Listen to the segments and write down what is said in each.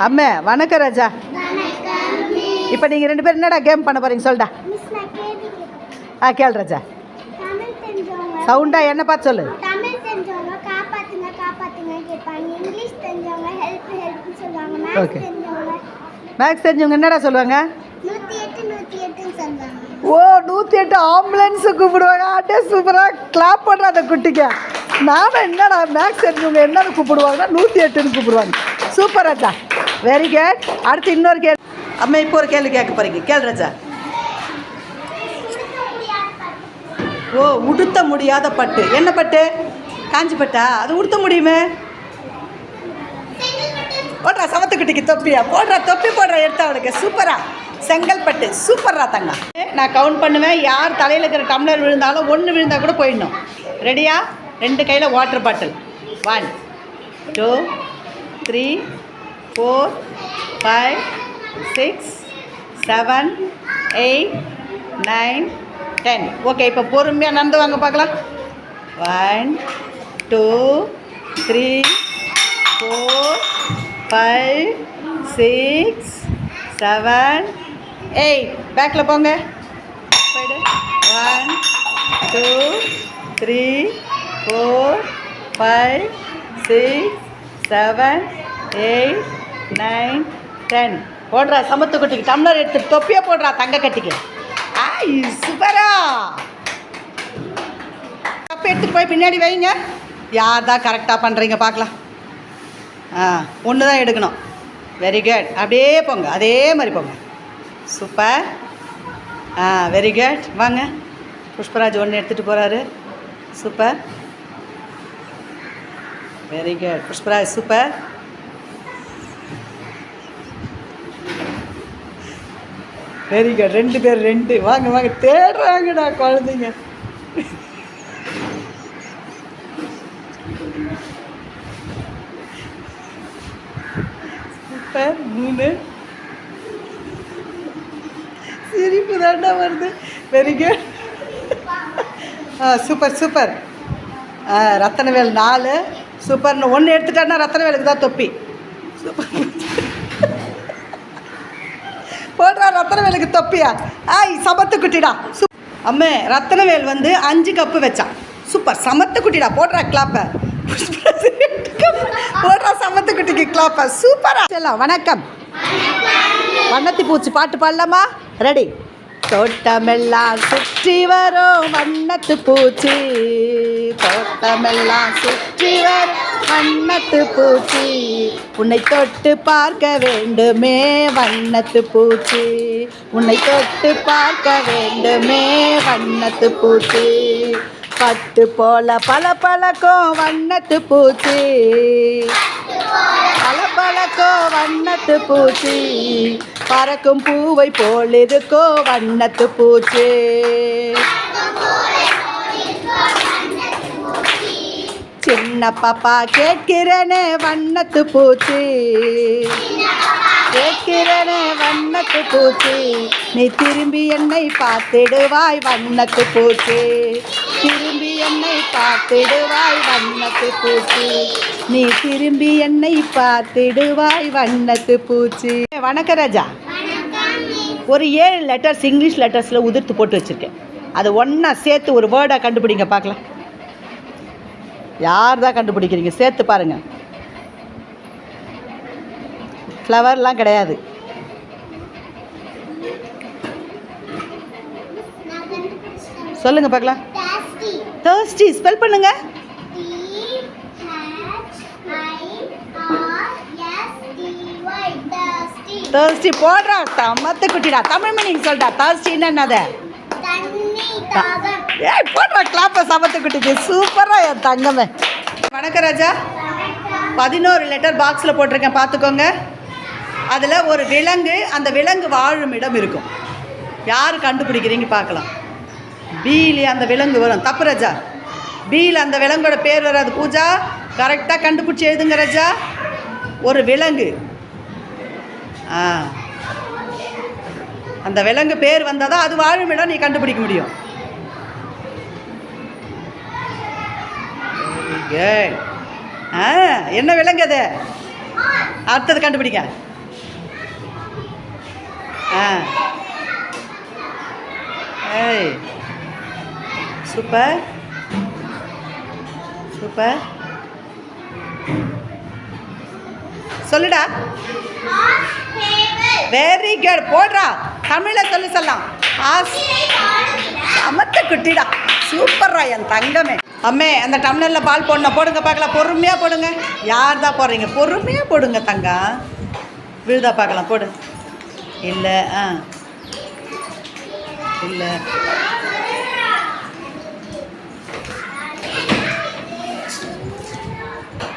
அம்மே வணக்கம் ராஜா. இப்போ நீங்கள் 2 பேரும் என்னடா கேம் பண்ண போகிறீங்க சொல்டா. கேள் ராஜா. சவுண்டா என்ன பார்த்து சொல்லு. ஓகே. மேக்ஸ் தெரிஞ்சவங்க என்னடா சொல்லுவாங்க? ஓ 108 ஆம்புலன்ஸு கூப்பிடுவாங்க. ஆட்டே சூப்பராக கிளாப் பண்ணுற அந்த குட்டிக்கு. நானும் என்னடா மேக்ஸ் தெரிஞ்சவங்க என்னன்னு கூப்பிடுவாங்கன்னா 108ன்னு கூப்பிடுவாங்க. சூப்பர் ராஜா, வெரி குட். அடுத்து இன்னொரு கேள்வி. அம்மா இப்போ ஒரு கேள்வி கேட்க போகிறீங்க. கேள் ராஜா. ஓ உடுத்த முடியாத பட்டு என்ன பட்டு? காஞ்சி பட்டா? அது உடுத்த முடியுமே. போடுறா சமத்துக்குட்டிக்கு தொப்பியா? போடுறா தொப்பி போடுறா எடுத்து அவனுக்கு. சூப்பரா செங்கல்பட்டு. சூப்பரா தங்க. நான் கவுண்ட் பண்ணுவேன். யார் தலையில் இருக்கிற டம்ளர் விழுந்தாலும் 1 விழுந்தால் கூட போயிடணும். ரெடியா? 2 கையில் வாட்டர் பாட்டில். 1 2 3 4 5 6 7 8 9 10. ஓகே, இப்போ பொறுமையாக நடந்து வாங்க பார்க்கலாம். 1 2 3 4 5 6 7 8. பேக்கில் போங்க. போய்டு. 1 2 3 4 5 6 7 8 9 10. போடுறா சமத்துக்குட்டிக்கு டம்ளர் எடுத்து தொப்பியா போடுறா தங்க கட்டிக்கு. சூப்பரா. கப்பை எடுத்துகிட்டு போய் பின்னாடி வைங்க. யார் தான் கரெக்டாக பண்ணுறீங்க பார்க்கலாம். ஒன்று தான் எடுக்கணும். Very good. அப்படியே போங்க, அதே மாதிரி போங்க. சூப்பர். Very good. வாங்க. புஷ்பராஜ் 1 எடுத்துகிட்டு போகிறாரு. Super. Very good Pushparaj. Super. Very good. 2 பேர் 2. வாங்க வாங்க. தேடுறாங்கடா குழந்தைங்க. சூப்பர். 3. சிரிப்பு தாண்டா வருது. Very good. Super super. Rathanavel 4. சூப்பர்னு 1 எடுத்துட்டான்னா ரத்தனவேலுக்கு தான் தொப்பி. சூப்பர். போடுறா ரத்தனவேலுக்கு தொப்பியா? சமத்து குட்டிடா. அம்மே ரத்தனவேல் 5 கப்பு வச்சான். சூப்பர் சமத்து குட்டிடா. போடுறா கிளாப்பை. போடுறா சமத்து குட்டிக்கு கிளாப்பை. சூப்பரா. சொல்லலாம். வணக்கம். வண்ணத்தி பூச்சி பாட்டு பாடலாமா? ரெடி. தோட்டமெல்லாம் சுற்றி வரும் வண்ணத்து பூச்சி, தோட்டமெல்லாம் சுற்றி வரும் வண்ணத்து பூச்சி, உன்னை தொட்டு பார்க்க வேண்டுமே வண்ணத்து பூச்சி, உன்னை தொட்டு பார்க்க வேண்டுமே வண்ணத்து பூச்சி, பட்டு போல பல பழக்கும் வண்ணத்து பூச்சி, பல பழக்கும் வண்ணத்து பூச்சி, பறக்கும் பூவை போல் இருக்கோ வண்ணத்து பூச்சி, சின்ன பாப்பா கேட்கிறனே வண்ணத்து பூச்சி, கேட்கிறனே வண்ணத்து பூச்சி, நீ திரும்பி என்னை பார்த்திடுவாய் வண்ணத்து பூச்சி, திரும்பி என்னை பார்த்திடுவாய் வண்ணத்து பூச்சி, நீ திரும்பி என்னை பார்த்திடுவாய் வண்ணத்து பூச்சி. வணக்கம் ராஜா. ஒரு 7 லெட்டர்ஸ் இங்கிலீஷ் லெட்டர்ஸில் உதிர்த்து போட்டு வச்சுருக்கேன். அது ஒன்றா சேர்த்து ஒரு வேர்டாக கண்டுபிடிங்க பார்க்கலாம். யார் தான் கண்டுபிடிக்கிறீங்க? சேர்த்து பாருங்கள். ஃப்ளவர்லாம் கிடையாது. சொல்லுங்க பார்க்கலாம். thirsty ஸ்பெல் பண்ணுங்க. thirsty போடுறா சமத்து குட்டிடா. தமிழ் மீனிங் சொல்டா. thirsty-ன்னா என்னது? ஏய் போடுறா கிளாப்பை சமத்து குட்டிக்கு. சூப்பரா என் தங்கமே. வணக்கம் ராஜா. 11 லெட்டர் பாக்ஸில் போட்டிருக்கேன் பார்த்துக்கோங்க. அதில் ஒரு விலங்கு, அந்த விலங்கு வாழும் இடம் இருக்கும். யார் கண்டுபிடிக்கிறீங்க பார்க்கலாம். பீலி அந்த விலங்கு வரும். தப்பு ராஜா. பீல அந்த விலங்கோட பேர் வராது. பூஜா கரெக்டாக கண்டுபிடிச்சி எழுதுங்க ராஜா. ஒரு விலங்கு, அந்த விலங்கு பேர் வந்தால் தான் அது வாழும் இடம் நீ கண்டுபிடிக்க முடியும். என்ன விலங்கு அது? அடுத்தது கண்டுபிடிக்க. ஏய் சூப்பர் சூப்பர். சொல்லுடா. Very good. போடுறா. தமிழில் சொல்லலாம். அமத்த குட்டிடா. சூப்பர்ரா என் தங்கமே. அம்மே அந்த டம்ளரில் பால் போடணும். போடுங்க பார்க்கலாம். பொறுமையாக போடுங்க. யார் தான் போடுறீங்க? பொறுமையாக போடுங்க தங்கம். விழுதா பார்க்கலாம். போடு. இல்லை இல்லை.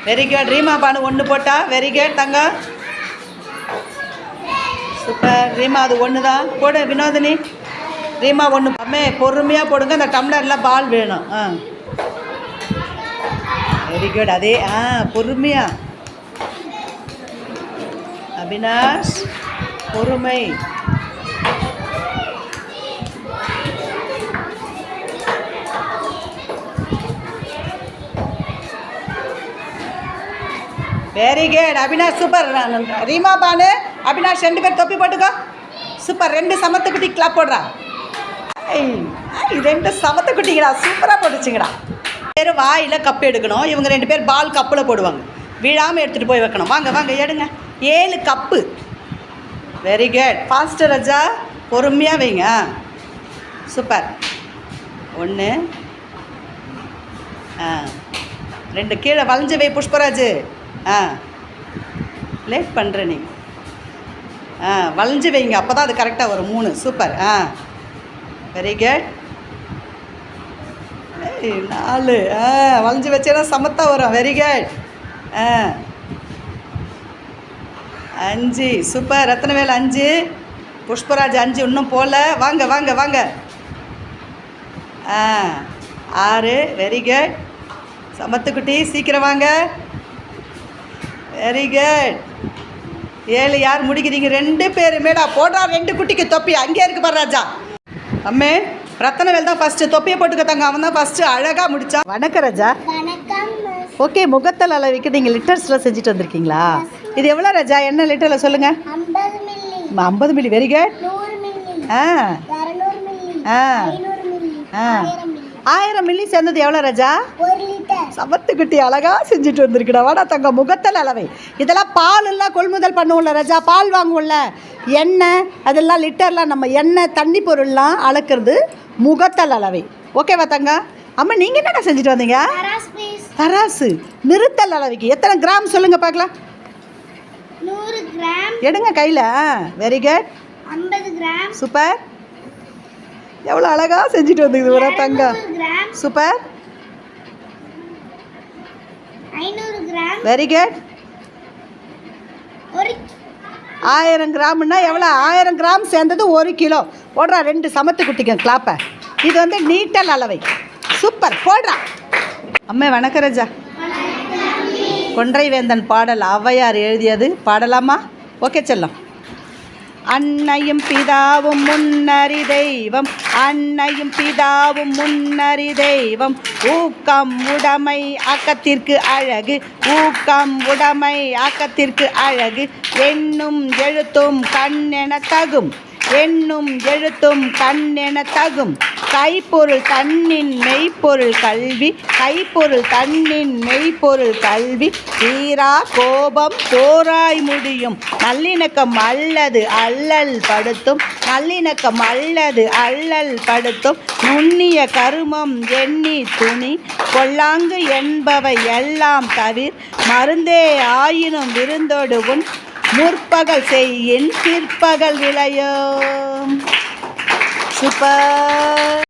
Very good. ரீமா பானு ஒன்று போட்டா. வெரி குட் தங்கம். சூப்பர். ரீமா அது ஒன்று தான். போடு வினோதினி. ரீமா ஒன்று. அம்மே பொறுமையாக போடுங்க. அந்த டம்ளரில் பால் வேணும். Very good. அதே பொறுமையா. அபினாஷ் பொறுமை. Very good Abhinash. Super. Reema Banu Abhinash 2 பேர் தொப்பி போட்டுக்கோ. சூப்பர். 2 சமத்து குட்டி கிளாப் போடுறா. 2 சமத்து குட்டிங்கடா. சூப்பராக போட்டுச்சுங்கடா. பேர் வாயில் கப்பு எடுக்கணும். இவங்க 2 பேர் பால் கப்பில் போடுவாங்க. விழாமல் எடுத்துகிட்டு போய் வைக்கணும். வாங்க வாங்க எடுங்க. 7 கப்பு. Very good. ஃபாஸ்ட்டு ரஜா. பொறுமையாக வைங்க. சூப்பர். 1 2 கீழே வளைஞ்சு வை புஷ்பராஜ். லேட் பண்ணுற நீங்கள். வளைஞ்சு வைங்க. அப்போ தான் அது கரெக்டாக வரும். 3. சூப்பர். Very good. 4 வளைஞ்சு வச்சேன்னா சமத்தா வரும். Very good. 5. Super. Rathnavel 5. Pushparaj 5 இன்னும் போகல. வாங்க வாங்க வாங்க. 6. Very good. சமத்துக்குட்டி சீக்கிரம் வாங்க. Very good. 7 யார் முடிக்கிறீங்க? 2 பேருமேடா. போடுறா. 2 குட்டிக்கு தொப்பி அங்கே இருக்கு பாரு ராஜா. அம்மே ரத்தனவேல் தான் ஃபஸ்ட்டு. தொப்பியை போட்டுக்கத்தாங்க. அவன் தான் ஃபஸ்ட்டு. அழகாக முடித்தான். வணக்கம் ராஜா. ஓகே. முகத்தல் அளவுக்கு நீங்கள் லிட்டர்ஸில் செஞ்சுட்டு வந்திருக்கீங்களா? இது எவ்வளோ ராஜா? என்ன லிட்டரில் சொல்லுங்கள். 50 மில்லி. Very good. 1000 மில்லி சேர்ந்தது எவ்வளோ ராஜா? சமத்துக்குட்டி அழகாக செஞ்சுட்டு வந்திருக்குடா. வாடா தங்க. முகத்தல் அளவை. இதெல்லாம் பால் எல்லாம் கொள்முதல் பண்ணுவோம்ல ராஜா. பால் வாங்குவோம்ல. எண்ணெய் அதெல்லாம் லிட்டர்லாம் நம்ம எண்ணெய் தண்ணி பொருள்லாம் அளக்கிறது முகத்தல் அளவை. ஓகேவா தங்க? அம்மா நீங்கள் என்னடா செஞ்சுட்டு வந்தீங்க? தராசு. நிறுத்தல் அளவைக்கு எத்தனை கிராம் சொல்லுங்கள் பார்க்கலாம். 100 கிராம் எடுங்க கையில். Very good. 50 கிராம். சூப்பர். எவ்வளோ அழகாக செஞ்சுட்டு வந்தீங்க ஒரு தங்க. சூப்பர். 500 கிராம். Very good. 1000 கிராம்னா எவ்வளோ? 1000 கிராம் சேர்ந்தது 1 கிலோ. போடுறா. 2 சமத்து குட்டிங்க கிளாப்பை. இது வந்து நீட்டல் அளவை. சூப்பர். போடுறா. அம்மே வணக்கம் ராஜா. கொன்றை வேந்தன் பாடல் ஔவையார் எழுதியது. பாடலாமா? ஓகே செல்லம். அன்னையும் பிதாவும் முன்னறி தெய்வம். அன்னையும் பிதாவும் முன்னறி தெய்வம். ஊக்கம் உடைமை ஆக்கத்திற்கு அழகு. ஊக்கம் உடைமை ஆக்கத்திற்கு அழகு. எண்ணும் எழுத்தும் கண்ணென தகும். எண்ணும் எழுத்தும் கண்ணென தகும். கைப்பொருள் தன்னின் மெய்ப்பொருள் கல்வி. கைப்பொருள் தன்னின் மெய்ப்பொருள் கல்வி. தீரா கோபம் தோராய் முடியும். நல்லிணக்கம் அல்லது அல்லல் படுத்தும். நல்லிணக்கம் அல்லது அல்லல் படுத்தும். நுண்ணிய கருமம் எண்ணி துணி. கொல்லாங்கு என்பவை எல்லாம் தவிர். மருந்தே ஆயினும் விருந்தோடு உன். முற்பகல் செய்யின் பிற்பகல் விளையும். சூப்பர்.